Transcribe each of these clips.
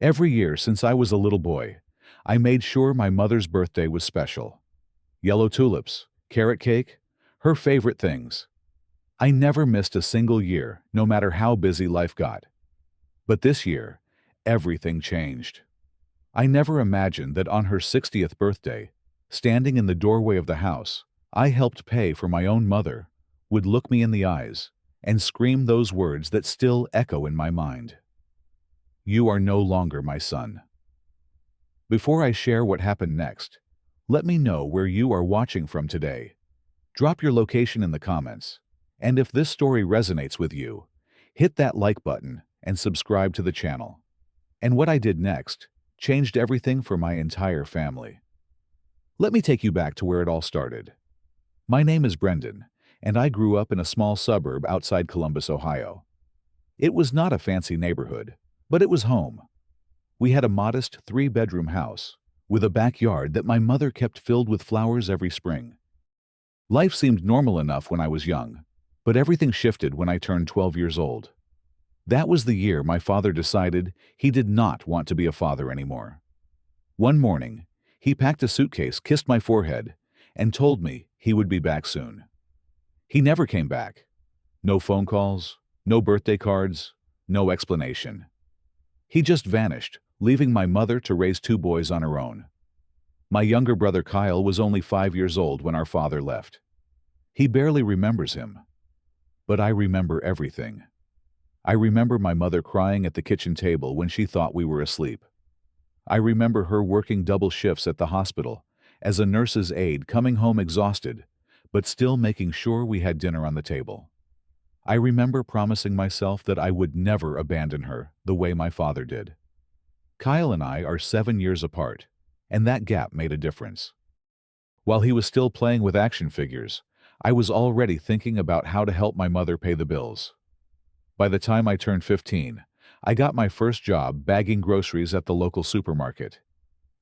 Every year since I was a little boy, I made sure my mother's birthday was special. Yellow tulips, carrot cake, her favorite things. I never missed a single year, no matter how busy life got. But this year, everything changed. I never imagined that on her 60th birthday, standing in the doorway of the house I helped pay for my own mother, would look me in the eyes and scream those words that still echo in my mind. You are no longer my son. Before I share what happened next, let me know where you are watching from today. Drop your location in the comments, and if this story resonates with you, hit that like button and subscribe to the channel. And what I did next changed everything for my entire family. Let me take you back to where it all started. My name is Brendan, and I grew up in a small suburb outside Columbus, Ohio. It was not a fancy neighborhood, but it was home. We had a modest 3-bedroom house with a backyard that my mother kept filled with flowers every spring. Life seemed normal enough when I was young, but everything shifted when I turned 12 years old. That was the year my father decided he did not want to be a father anymore. One morning, he packed a suitcase, kissed my forehead, and told me he would be back soon. He never came back. No phone calls, no birthday cards, no explanation. He just vanished, leaving my mother to raise 2 boys on her own. My younger brother Kyle was only 5 years old when our father left. He barely remembers him. But I remember everything. I remember my mother crying at the kitchen table when she thought we were asleep. I remember her working double shifts at the hospital as a nurse's aide, coming home exhausted, but still making sure we had dinner on the table. I remember promising myself that I would never abandon her the way my father did. Kyle and I are 7 years apart, and that gap made a difference. While he was still playing with action figures, I was already thinking about how to help my mother pay the bills. By the time I turned 15, I got my first job bagging groceries at the local supermarket.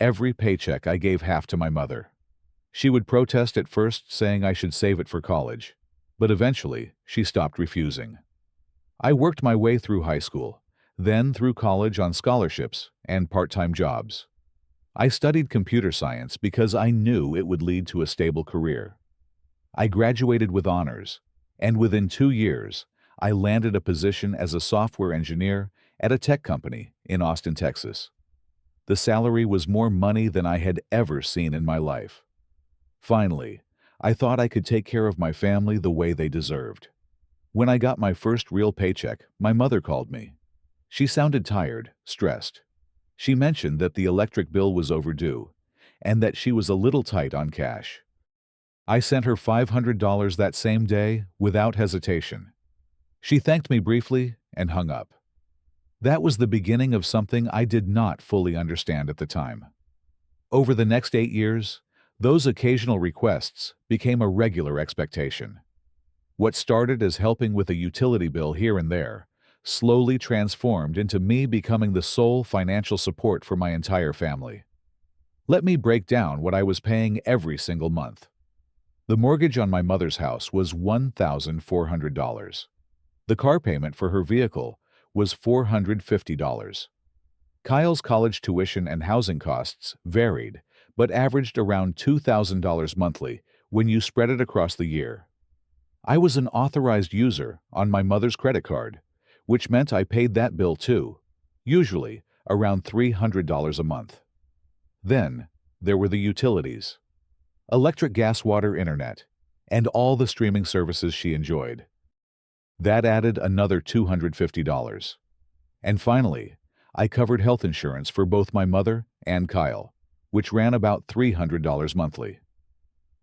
Every paycheck I gave half to my mother. She would protest at first, saying I should save it for college, but eventually she stopped refusing. I worked my way through high school, then through college on scholarships and part-time jobs. I studied computer science because I knew it would lead to a stable career. I graduated with honors, and within 2 years, I landed a position as a software engineer at a tech company in Austin, Texas. The salary was more money than I had ever seen in my life. Finally, I thought I could take care of my family the way they deserved. When I got my first real paycheck, my mother called me. She sounded tired, stressed. She mentioned that the electric bill was overdue and that she was a little tight on cash. I sent her $500 that same day without hesitation. She thanked me briefly and hung up. That was the beginning of something I did not fully understand at the time. Over the next 8 years, those occasional requests became a regular expectation. What started as helping with a utility bill here and there slowly transformed into me becoming the sole financial support for my entire family. Let me break down what I was paying every single month. The mortgage on my mother's house was $1,400. The car payment for her vehicle was $450. Kyle's college tuition and housing costs varied, but averaged around $2,000 monthly when you spread it across the year. I was an authorized user on my mother's credit card, which meant I paid that bill too, usually around $300 a month. Then there were the utilities: electric, gas, water, internet, and all the streaming services she enjoyed. That added another $250. And finally, I covered health insurance for both my mother and Kyle, which ran about $300 monthly.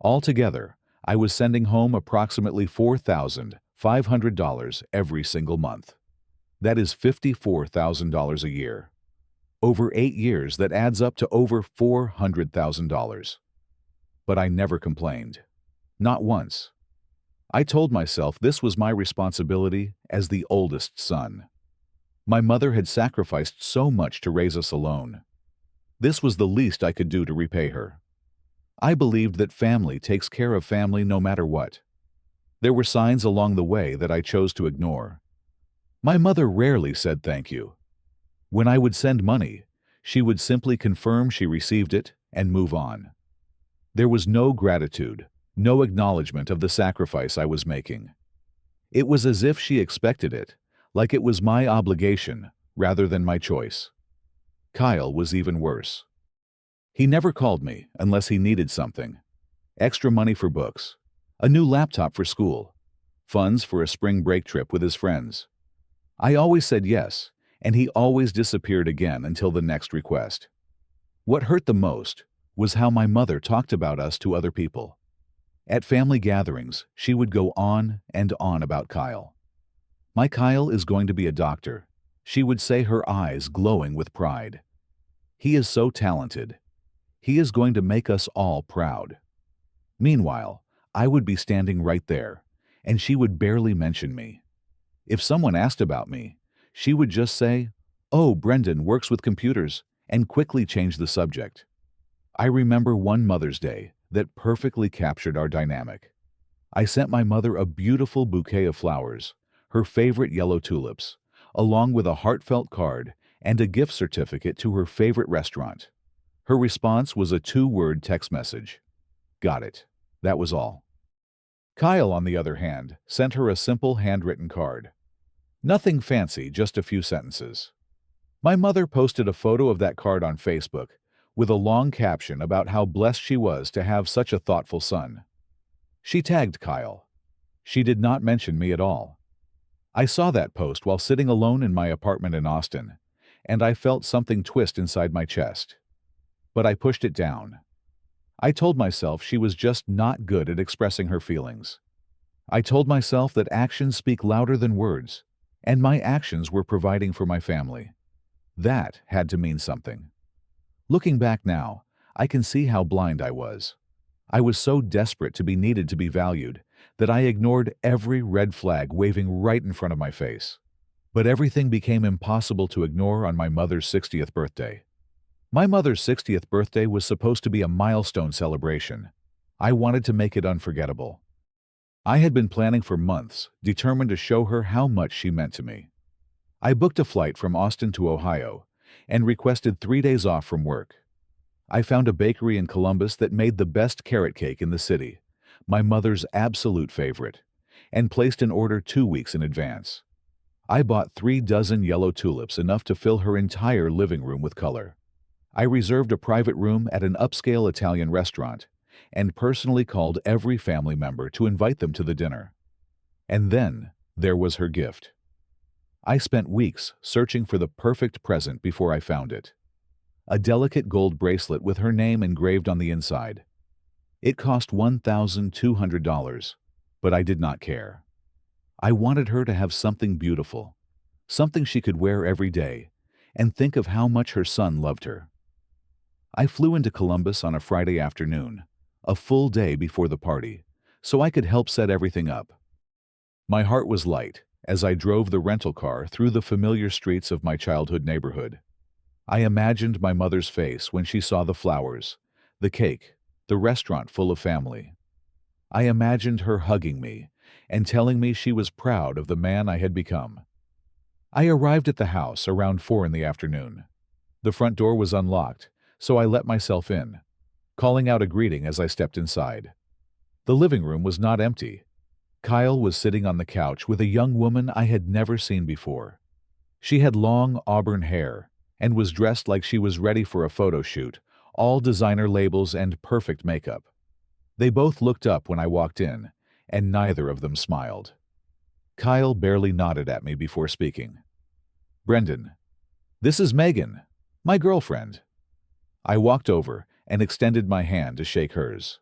Altogether, I was sending home approximately $4,500 every single month. That is $54,000 a year. Over 8 years, that adds up to over $400,000. But I never complained. Not once. I told myself this was my responsibility as the oldest son. My mother had sacrificed so much to raise us alone. This was the least I could do to repay her. I believed that family takes care of family no matter what. There were signs along the way that I chose to ignore. My mother rarely said thank you. When I would send money, she would simply confirm she received it and move on. There was no gratitude, no acknowledgement of the sacrifice I was making. It was as if she expected it, like it was my obligation rather than my choice. Kyle was even worse. He never called me unless he needed something. Extra money for books, a new laptop for school, funds for a spring break trip with his friends. I always said yes, and he always disappeared again until the next request. What hurt the most was how my mother talked about us to other people. At family gatherings, she would go on and on about Kyle. "My Kyle is going to be a doctor," she would say, her eyes glowing with pride. "He is so talented. He is going to make us all proud." Meanwhile, I would be standing right there, and she would barely mention me. If someone asked about me, she would just say, "Oh, Brendan works with computers," and quickly change the subject. I remember one Mother's Day that perfectly captured our dynamic. I sent my mother a beautiful bouquet of flowers, her favorite yellow tulips, along with a heartfelt card and a gift certificate to her favorite restaurant. Her response was a 2-word text message. "Got it." That was all. Kyle, on the other hand, sent her a simple handwritten card. Nothing fancy, just a few sentences. My mother posted a photo of that card on Facebook with a long caption about how blessed she was to have such a thoughtful son. She tagged Kyle. She did not mention me at all. I saw that post while sitting alone in my apartment in Austin, and I felt something twist inside my chest. But I pushed it down. I told myself she was just not good at expressing her feelings. I told myself that actions speak louder than words, and my actions were providing for my family. That had to mean something. Looking back now, I can see how blind I was. I was so desperate to be needed, to be valued, that I ignored every red flag waving right in front of my face. But everything became impossible to ignore on my mother's 60th birthday. My mother's 60th birthday was supposed to be a milestone celebration. I wanted to make it unforgettable. I had been planning for months, determined to show her how much she meant to me. I booked a flight from Austin to Ohio and requested 3 days off from work. I found a bakery in Columbus that made the best carrot cake in the city, my mother's absolute favorite, and placed an order 2 weeks in advance. I bought 3 dozen yellow tulips, enough to fill her entire living room with color. I reserved a private room at an upscale Italian restaurant and personally called every family member to invite them to the dinner. And then there was her gift. I spent weeks searching for the perfect present before I found it. A delicate gold bracelet with her name engraved on the inside. It cost $1,200, but I did not care. I wanted her to have something beautiful, something she could wear every day, and think of how much her son loved her. I flew into Columbus on a Friday afternoon, a full day before the party, so I could help set everything up. My heart was light as I drove the rental car through the familiar streets of my childhood neighborhood. I imagined my mother's face when she saw the flowers, the cake, the restaurant full of family. I imagined her hugging me and telling me she was proud of the man I had become. I arrived at the house around 4 in the afternoon. The front door was unlocked, so I let myself in, calling out a greeting as I stepped inside. The living room was not empty. Kyle was sitting on the couch with a young woman I had never seen before. She had long auburn hair and was dressed like she was ready for a photo shoot, all designer labels and perfect makeup. They both looked up when I walked in, and neither of them smiled. Kyle barely nodded at me before speaking. "Brendan, this is Megan, my girlfriend." I walked over and extended my hand to shake hers.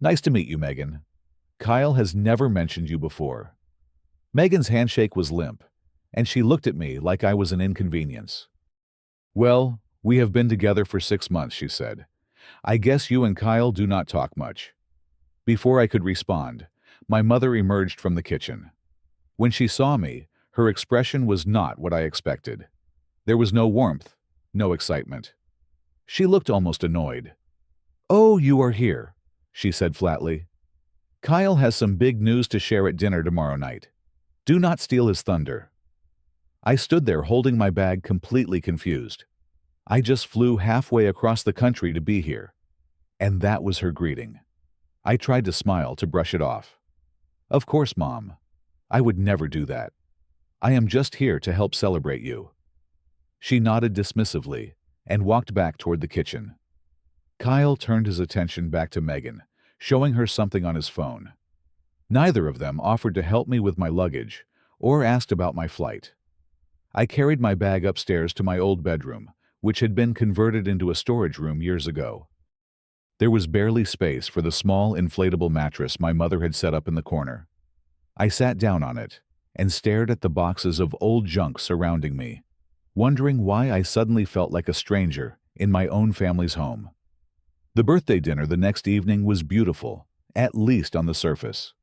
"Nice to meet you, Megan. Kyle has never mentioned you before." Megan's handshake was limp, and she looked at me like I was an inconvenience. "Well, we have been together for 6 months," she said. "I guess you and Kyle do not talk much." Before I could respond, my mother emerged from the kitchen. When she saw me, her expression was not what I expected. There was no warmth, no excitement. She looked almost annoyed. "Oh, you are here," she said flatly. "Kyle has some big news to share at dinner tomorrow night. Do not steal his thunder." I stood there holding my bag, completely confused. I just flew halfway across the country to be here. And that was her greeting. I tried to smile to brush it off. Of course, Mom. I would never do that. I am just here to help celebrate you. She nodded dismissively and walked back toward the kitchen. Kyle turned his attention back to Megan, showing her something on his phone. Neither of them offered to help me with my luggage or asked about my flight. I carried my bag upstairs to my old bedroom, which had been converted into a storage room years ago. There was barely space for the small inflatable mattress my mother had set up in the corner. I sat down on it and stared at the boxes of old junk surrounding me, wondering why I suddenly felt like a stranger in my own family's home. The birthday dinner the next evening was beautiful, at least on the surface.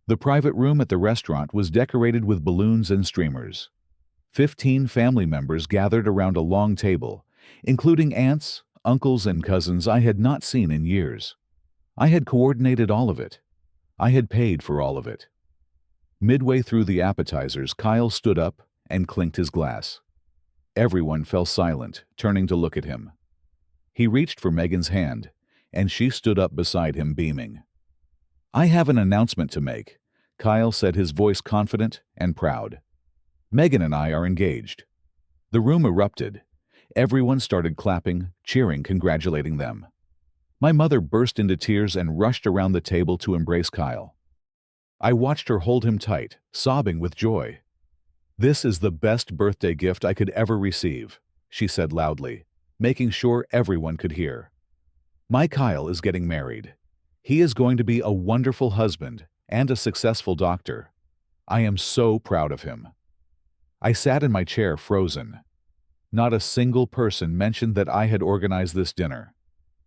The private room at the restaurant was decorated with balloons and streamers. 15 family members gathered around a long table, including aunts, uncles, and cousins I had not seen in years. I had coordinated all of it. I had paid for all of it. Midway through the appetizers, Kyle stood up and clinked his glass. Everyone fell silent, turning to look at him. He reached for Megan's hand, and she stood up beside him, beaming. "I have an announcement to make," Kyle said, his voice confident and proud. "Megan and I are engaged." The room erupted. Everyone started clapping, cheering, congratulating them. My mother burst into tears and rushed around the table to embrace Kyle. I watched her hold him tight, sobbing with joy. "This is the best birthday gift I could ever receive," she said loudly, making sure everyone could hear. "My Kyle is getting married. He is going to be a wonderful husband and a successful doctor. I am so proud of him." I sat in my chair, frozen. Not a single person mentioned that I had organized this dinner,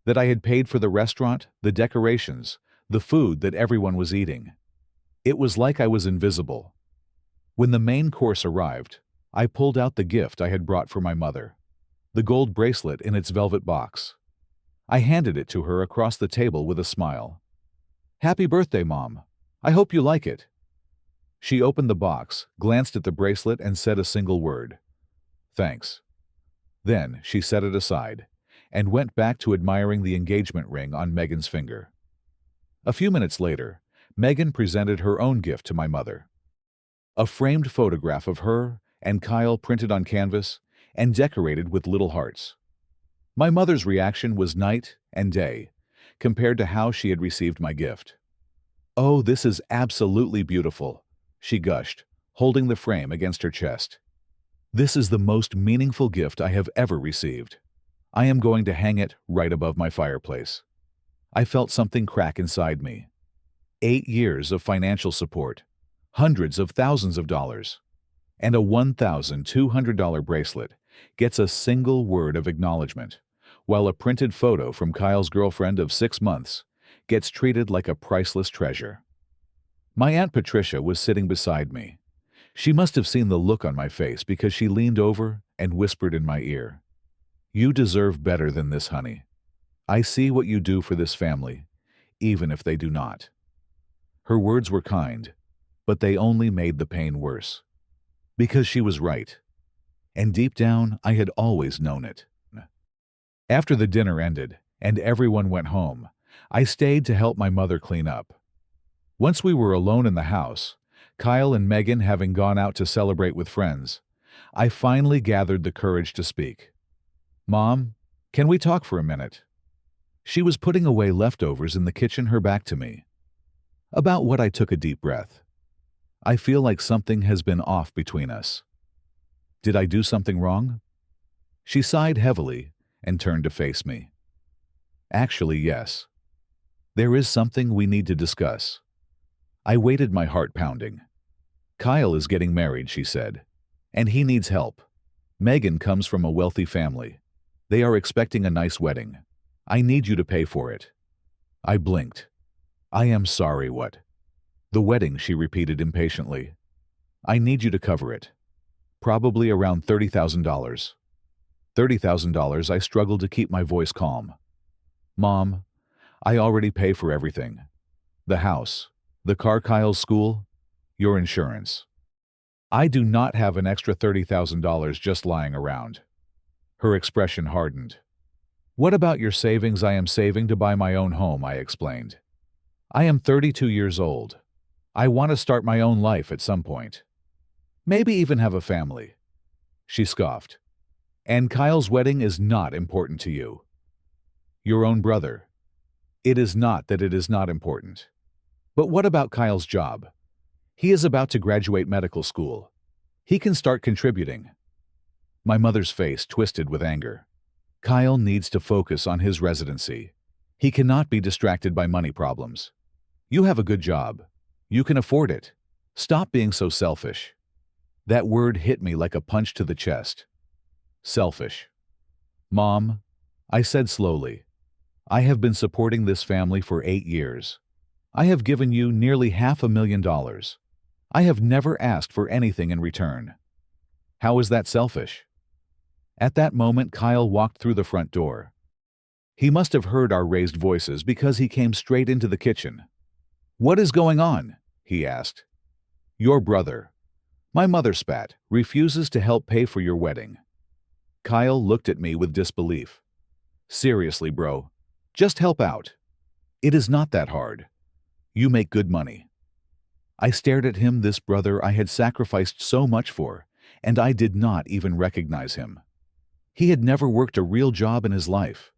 that I had paid for the restaurant, the decorations, the food that everyone was eating. It was like I was invisible. When the main course arrived, I pulled out the gift I had brought for my mother, the gold bracelet in its velvet box. I handed it to her across the table with a smile. "Happy birthday, Mom. I hope you like it." She opened the box, glanced at the bracelet, and said a single word: "Thanks." Then she set it aside and went back to admiring the engagement ring on Megan's finger. A few minutes later, Megan presented her own gift to my mother. A framed photograph of her and Kyle printed on canvas and decorated with little hearts. My mother's reaction was night and day compared to how she had received my gift. "Oh, this is absolutely beautiful," she gushed, holding the frame against her chest. "This is the most meaningful gift I have ever received. I am going to hang it right above my fireplace." I felt something crack inside me. 8 years of financial support, hundreds of thousands of dollars, and a $1,200 bracelet gets a single word of acknowledgement, while a printed photo from Kyle's girlfriend of 6 months gets treated like a priceless treasure. My Aunt Patricia was sitting beside me. She must have seen the look on my face because she leaned over and whispered in my ear, "You deserve better than this, honey. I see what you do for this family, even if they do not." Her words were kind, but they only made the pain worse. Because she was right. And deep down, I had always known it. After the dinner ended and everyone went home, I stayed to help my mother clean up. Once we were alone in the house, Kyle and Megan having gone out to celebrate with friends, I finally gathered the courage to speak. "Mom, can we talk for a minute?" She was putting away leftovers in the kitchen, her back to me. About what? I took a deep breath. "I feel like something has been off between us." "Did I do something wrong?" She sighed heavily and turned to face me. "Actually, yes. There is something we need to discuss." I waited, my heart pounding. "Kyle is getting married," she said, "and he needs help. Megan comes from a wealthy family. They are expecting a nice wedding. I need you to pay for it." I blinked. "I am sorry, what?" "The wedding," she repeated impatiently. "I need you to cover it. Probably around $30,000. $30,000, I struggled to keep my voice calm. "Mom, I already pay for everything. The house, the car, Kyle's school, your insurance." I do not have an extra $30,000 just lying around. Her expression hardened. What about your savings? I am saving to buy my own home, I explained. I am 32 years old. I want to start my own life at some point. Maybe even have a family. She scoffed. And Kyle's wedding is not important to you. Your own brother. It is not that it is not important. But what about Kyle's job? He is about to graduate medical school. He can start contributing. My mother's face twisted with anger. Kyle needs to focus on his residency. He cannot be distracted by money problems. You have a good job. You can afford it. Stop being so selfish. That word hit me like a punch to the chest. Selfish. Mom, I said slowly, I have been supporting this family for 8 years. I have given you nearly $500,000. I have never asked for anything in return. How is that selfish? At that moment, Kyle walked through the front door. He must have heard our raised voices because he came straight into the kitchen. What is going on? He asked. Your brother. My mother spat, refuses to help pay for your wedding. Kyle looked at me with disbelief. Seriously, bro. Just help out. It is not that hard. You make good money. I stared at him, this brother I had sacrificed so much for, and I did not even recognize him. He had never worked a real job in his life.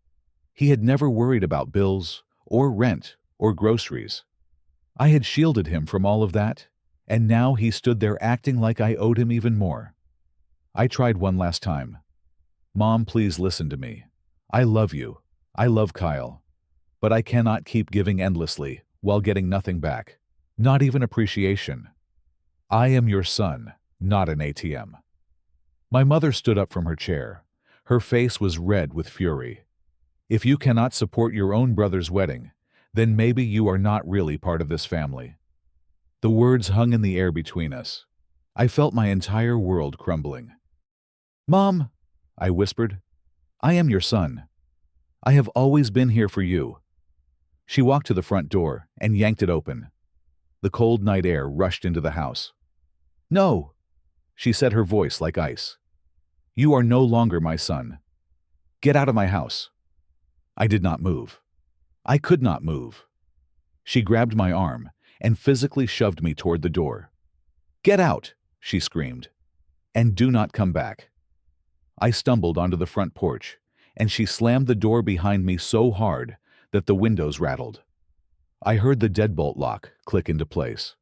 He had never worried about bills, or rent, or groceries. I had shielded him from all of that, and now he stood there acting like I owed him even more. I tried one last time. Mom, please listen to me. I love you. I love Kyle. But I cannot keep giving endlessly while getting nothing back. Not even appreciation. I am your son, not an ATM. My mother stood up from her chair. Her face was red with fury. If you cannot support your own brother's wedding, then maybe you are not really part of this family. The words hung in the air between us. I felt my entire world crumbling. Mom, I whispered, I am your son. I have always been here for you. She walked to the front door and yanked it open. The cold night air rushed into the house. No, she said, her voice like ice. You are no longer my son. Get out of my house. I did not move. I could not move. She grabbed my arm and physically shoved me toward the door. Get out, she screamed, and do not come back. I stumbled onto the front porch, and she slammed the door behind me so hard that the windows rattled. I heard the deadbolt lock click into place.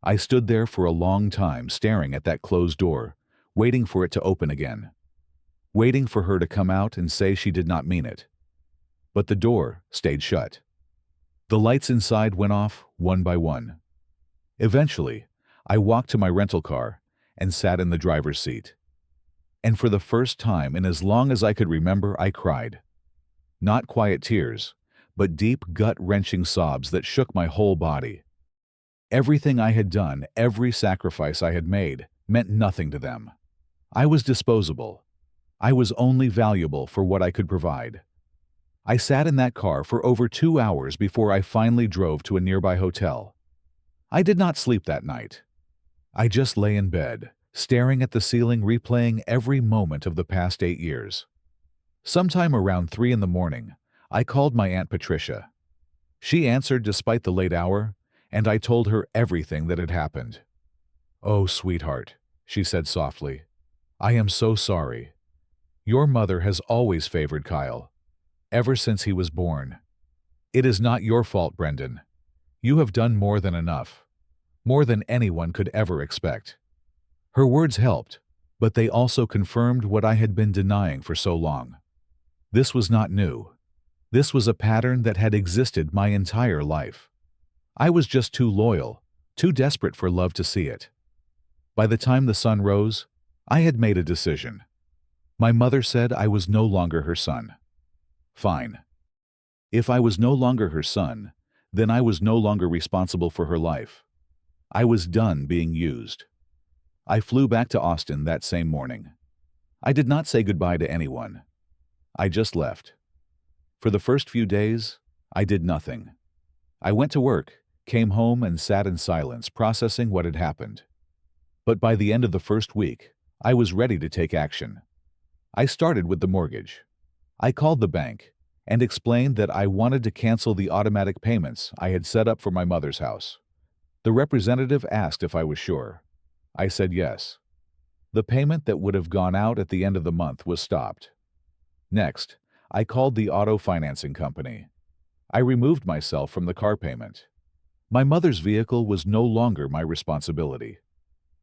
I stood there for a long time staring at that closed door, waiting for it to open again, waiting for her to come out and say she did not mean it. But the door stayed shut. The lights inside went off one by one. Eventually, I walked to my rental car and sat in the driver's seat. And for the first time in as long as I could remember, I cried. Not quiet tears, but deep, gut-wrenching sobs that shook my whole body. Everything I had done, every sacrifice I had made, meant nothing to them. I was disposable. I was only valuable for what I could provide. I sat in that car for over 2 hours before I finally drove to a nearby hotel. I did not sleep that night. I just lay in bed, staring at the ceiling, replaying every moment of the past 8 years. Sometime around 3 in the morning, I called my Aunt Patricia. She answered despite the late hour, and I told her everything that had happened. Oh, sweetheart, she said softly. I am so sorry. Your mother has always favored Kyle, ever since he was born. It is not your fault, Brendan. You have done more than enough, more than anyone could ever expect. Her words helped, but they also confirmed what I had been denying for so long. This was not new. This was a pattern that had existed my entire life. I was just too loyal, too desperate for love to see it. By the time the sun rose, I had made a decision. My mother said I was no longer her son. Fine. If I was no longer her son, then I was no longer responsible for her life. I was done being used. I flew back to Austin that same morning. I did not say goodbye to anyone. I just left. For the first few days, I did nothing. I went to work, came home, and sat in silence, processing what had happened. But by the end of the first week, I was ready to take action. I started with the mortgage. I called the bank and explained that I wanted to cancel the automatic payments I had set up for my mother's house. The representative asked if I was sure. I said yes. The payment that would have gone out at the end of the month was stopped. Next, I called the auto financing company. I removed myself from the car payment. My mother's vehicle was no longer my responsibility.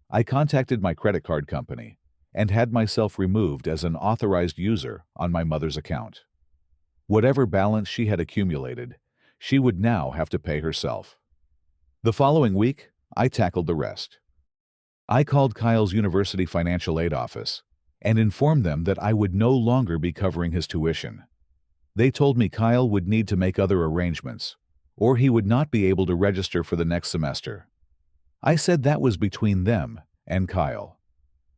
I contacted my credit card company and had myself removed as an authorized user on my mother's account. Whatever balance she had accumulated, she would now have to pay herself. The following week, I tackled the rest. I called Kyle's university financial aid office and informed them that I would no longer be covering his tuition. They told me Kyle would need to make other arrangements, or he would not be able to register for the next semester. I said that was between them and Kyle.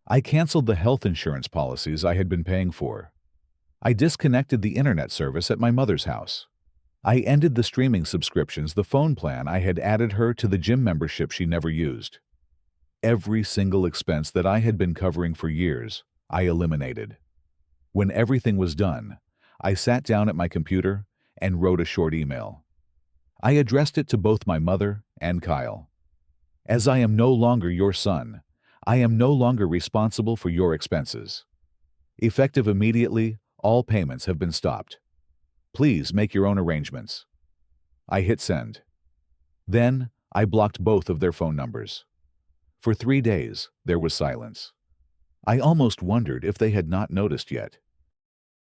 I canceled the health insurance policies I had been paying for. I disconnected the internet service at my mother's house. I ended the streaming subscriptions, the phone plan I had added her to the gym membership she never used. Every single expense that I had been covering for years, I eliminated. When everything was done, I sat down at my computer and wrote a short email. I addressed it to both my mother and Kyle. As I am no longer your son, I am no longer responsible for your expenses. Effective immediately, all payments have been stopped. Please make your own arrangements. I hit send. Then, I blocked both of their phone numbers. For 3 days, there was silence. I almost wondered if they had not noticed yet.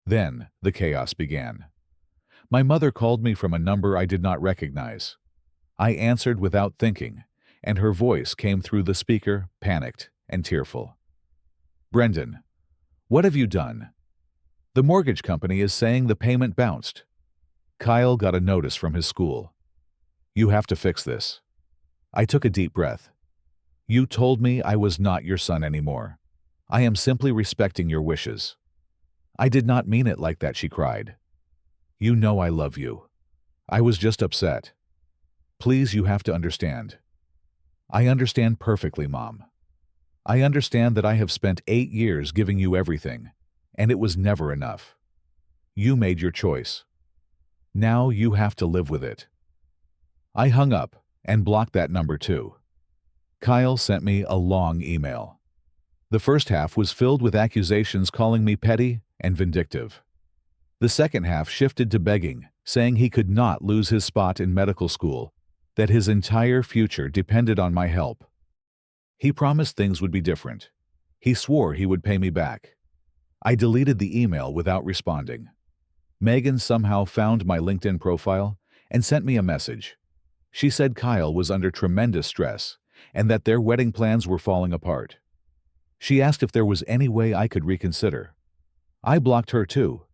Then, the chaos began. My mother called me from a number I did not recognize. I answered without thinking, and her voice came through the speaker, panicked and tearful. "Brendan, what have you done? The mortgage company is saying the payment bounced. Kyle got a notice from his school. You have to fix this." I took a deep breath. "You told me I was not your son anymore. I am simply respecting your wishes." "I did not mean it like that," she cried. "You know I love you. I was just upset. Please, you have to understand." "I understand perfectly, Mom. I understand that I have spent 8 years giving you everything, and it was never enough. You made your choice. Now you have to live with it." I hung up and blocked that number too. Kyle sent me a long email. The first half was filled with accusations calling me petty and vindictive. The second half shifted to begging, saying he could not lose his spot in medical school, that his entire future depended on my help. He promised things would be different. He swore he would pay me back. I deleted the email without responding. Megan somehow found my LinkedIn profile and sent me a message. She said Kyle was under tremendous stress and that their wedding plans were falling apart. She asked if there was any way I could reconsider. I blocked her too.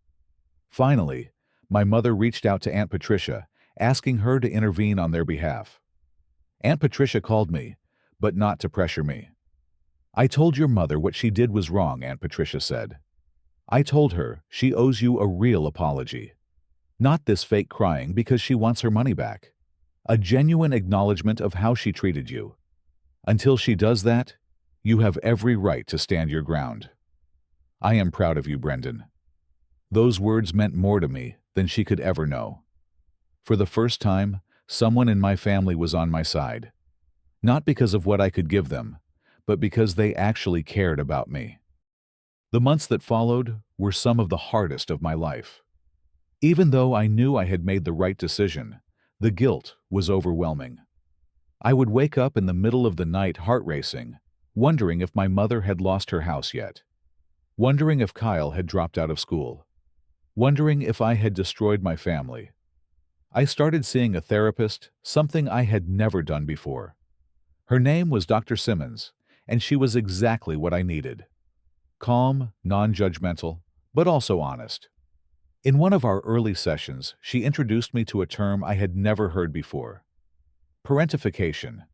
Finally, my mother reached out to Aunt Patricia, asking her to intervene on their behalf. Aunt Patricia called me, but not to pressure me. "I told your mother what she did was wrong," Aunt Patricia said. "I told her she owes you a real apology. Not this fake crying because she wants her money back. A genuine acknowledgement of how she treated you. Until she does that, you have every right to stand your ground. I am proud of you, Brendan." Those words meant more to me than she could ever know. For the first time, someone in my family was on my side. Not because of what I could give them, but because they actually cared about me. The months that followed were some of the hardest of my life. Even though I knew I had made the right decision, the guilt was overwhelming. I would wake up in the middle of the night heart racing, wondering if my mother had lost her house yet. Wondering if Kyle had dropped out of school. Wondering if I had destroyed my family. I started seeing a therapist, something I had never done before. Her name was Dr. Simmons, and she was exactly what I needed. Calm, non-judgmental, but also honest. In one of our early sessions, she introduced me to a term I had never heard before. Parentification.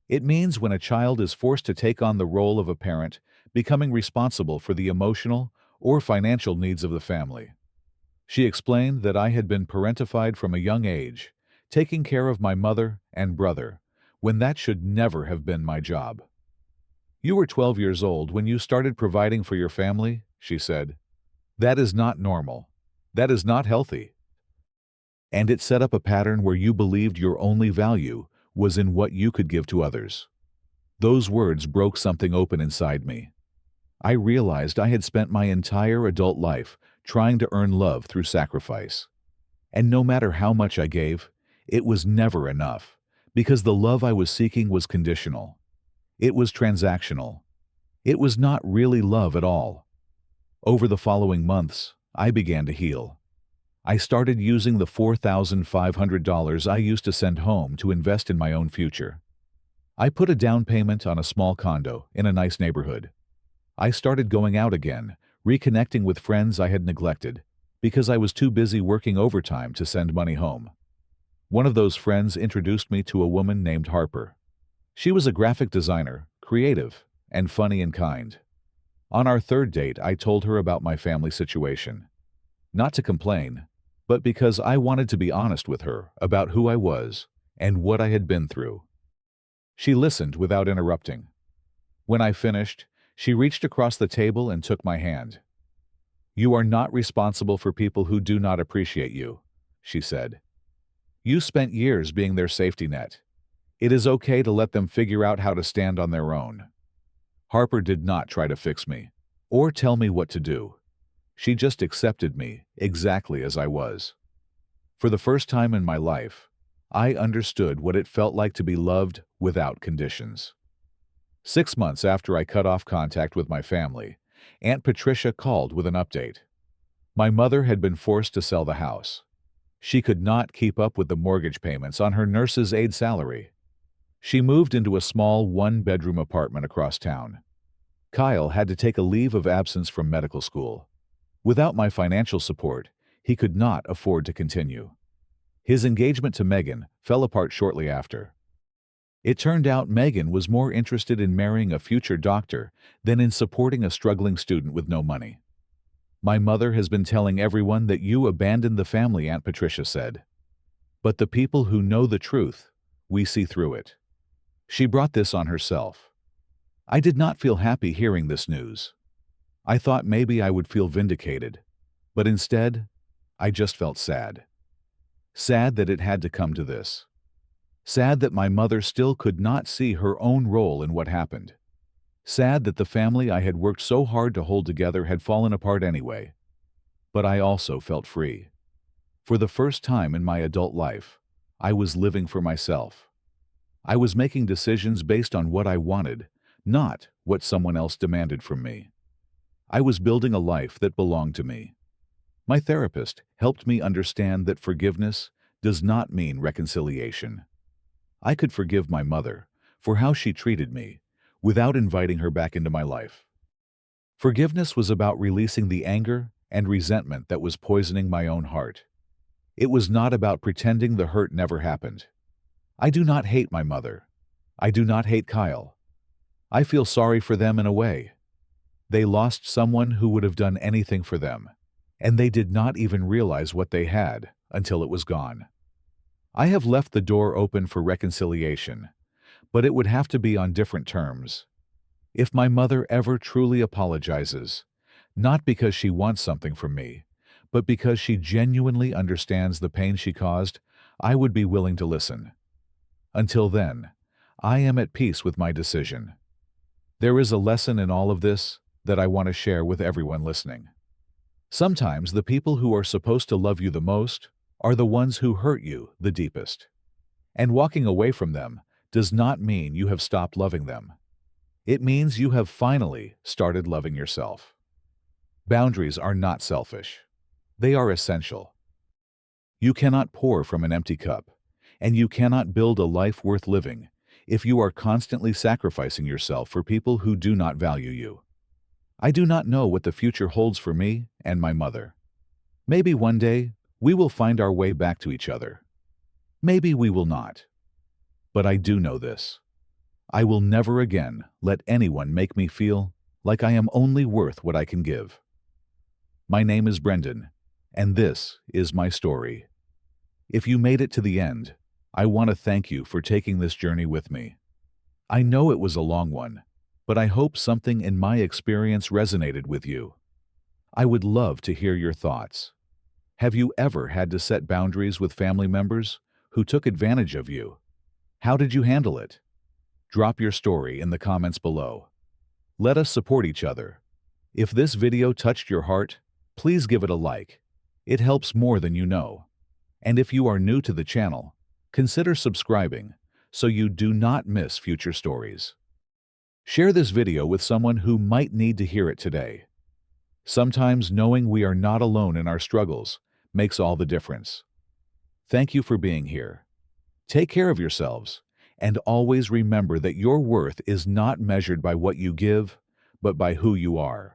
It means when a child is forced to take on the role of a parent, becoming responsible for the emotional or financial needs of the family. She explained that I had been parentified from a young age, taking care of my mother and brother, when that should never have been my job. You were 12 years old when you started providing for your family, she said. That is not normal. That is not healthy. And it set up a pattern where you believed your only value was in what you could give to others. Those words broke something open inside me. I realized I had spent my entire adult life trying to earn love through sacrifice. And no matter how much I gave, it was never enough, because the love I was seeking was conditional. It was transactional. It was not really love at all. Over the following months, I began to heal. I started using the $4,500 I used to send home to invest in my own future. I put a down payment on a small condo in a nice neighborhood. I started going out again, reconnecting with friends I had neglected, because I was too busy working overtime to send money home. One of those friends introduced me to a woman named Harper. She was a graphic designer, creative, and funny and kind. On our third date, I told her about my family situation. Not to complain, but because I wanted to be honest with her about who I was and what I had been through. She listened without interrupting. When I finished, she reached across the table and took my hand. "You are not responsible for people who do not appreciate you," she said. "You spent years being their safety net. It is okay to let them figure out how to stand on their own." Harper did not try to fix me or tell me what to do. She just accepted me exactly as I was. For the first time in my life, I understood what it felt like to be loved without conditions. 6 months after I cut off contact with my family, Aunt Patricia called with an update. My mother had been forced to sell the house. She could not keep up with the mortgage payments on her nurse's aide salary. She moved into a small one-bedroom apartment across town. Kyle had to take a leave of absence from medical school. Without my financial support, he could not afford to continue. His engagement to Megan fell apart shortly after. It turned out Megan was more interested in marrying a future doctor than in supporting a struggling student with no money. "My mother has been telling everyone that you abandoned the family," Aunt Patricia said. "But the people who know the truth, we see through it." She brought this on herself. I did not feel happy hearing this news. I thought maybe I would feel vindicated, but instead, I just felt sad. Sad that it had to come to this. Sad that my mother still could not see her own role in what happened. Sad that the family I had worked so hard to hold together had fallen apart anyway. But I also felt free. For the first time in my adult life, I was living for myself. I was making decisions based on what I wanted, not what someone else demanded from me. I was building a life that belonged to me. My therapist helped me understand that forgiveness does not mean reconciliation. I could forgive my mother for how she treated me without inviting her back into my life. Forgiveness was about releasing the anger and resentment that was poisoning my own heart. It was not about pretending the hurt never happened. I do not hate my mother. I do not hate Kyle. I feel sorry for them in a way. They lost someone who would have done anything for them, and they did not even realize what they had until it was gone. I have left the door open for reconciliation, but it would have to be on different terms. If my mother ever truly apologizes, not because she wants something from me, but because she genuinely understands the pain she caused, I would be willing to listen. Until then, I am at peace with my decision. There is a lesson in all of this that I want to share with everyone listening. Sometimes the people who are supposed to love you the most are the ones who hurt you the deepest. And walking away from them does not mean you have stopped loving them. It means you have finally started loving yourself. Boundaries are not selfish. They are essential. You cannot pour from an empty cup, and you cannot build a life worth living if you are constantly sacrificing yourself for people who do not value you. I do not know what the future holds for me and my mother. Maybe one day we will find our way back to each other. Maybe we will not. But I do know this. I will never again let anyone make me feel like I am only worth what I can give. My name is Brendan, and this is my story. If you made it to the end, I want to thank you for taking this journey with me. I know it was a long one, but I hope something in my experience resonated with you. I would love to hear your thoughts. Have you ever had to set boundaries with family members who took advantage of you? How did you handle it? Drop your story in the comments below. Let us support each other. If this video touched your heart, please give it a like. It helps more than you know. And if you are new to the channel, consider subscribing so you do not miss future stories. Share this video with someone who might need to hear it today. Sometimes knowing we are not alone in our struggles makes all the difference. Thank you for being here. Take care of yourselves, and always remember that your worth is not measured by what you give, but by who you are.